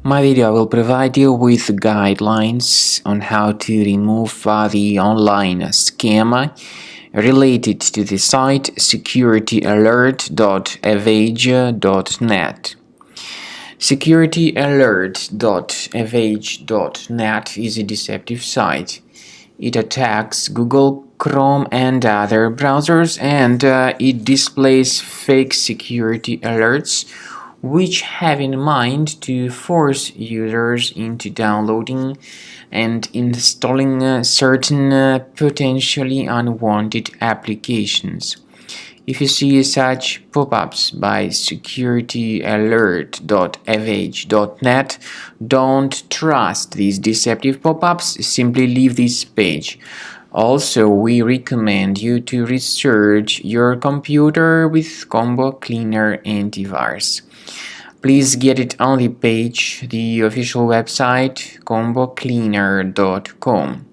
My video will provide you with guidelines on how to remove the online scam related to the site securityalert.avage.net. Securityalert.avage.net is a deceptive site. It attacks Google, Chrome, and other browsers, and it displays fake security alerts which have in mind to force users into downloading and installing certain potentially unwanted applications. If you see such pop-ups by securityalert.avage.net, don't trust these deceptive pop-ups, simply leave this page. Also, we recommend you to research your computer with Combo Cleaner Antivirus. Please get it on the page, the official website combocleaner.com.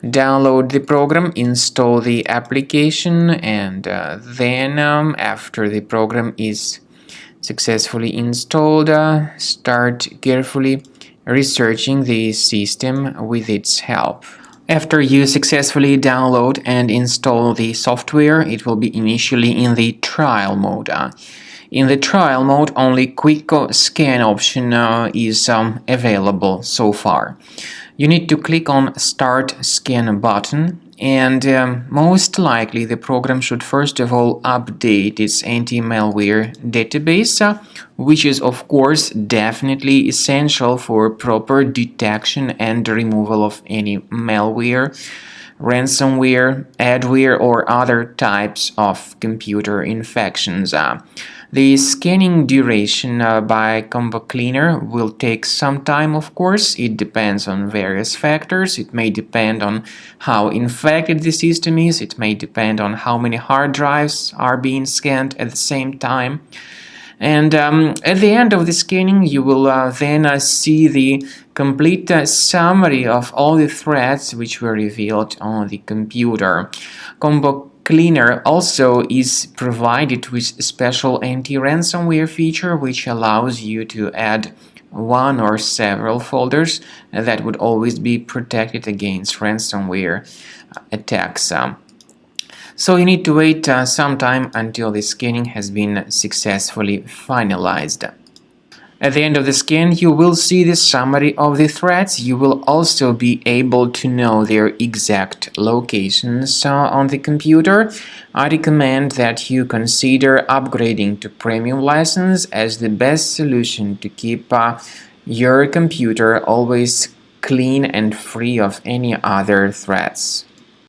Download the program, install the application, and then after the program is successfully installed, start carefully researching the system with its help. After you successfully download and install the software, it will be initially in the trial mode. In the trial mode, only quick scan option is available so far. You need to click on Start Scan button, and most likely the program should first of all update its anti-malware database, which is of course definitely essential for proper detection and removal of any malware, ransomware, adware, or other types of computer infections. The scanning duration by Combo Cleaner will take some time, of course. It depends on various factors. It may depend on how infected the system is. It may depend on how many hard drives are being scanned at the same time. And at the end of the scanning, you will then see the complete summary of all the threats which were revealed on the computer. Combo Cleaner also is provided with a special anti-ransomware feature which allows you to add one or several folders that would always be protected against ransomware attacks. So you need to wait some time until the scanning has been successfully finalized. At the end of the scan, you will see the summary of the threats. You will also be able to know their exact locations on the computer. I recommend that you consider upgrading to premium license as the best solution to keep your computer always clean and free of any other threats.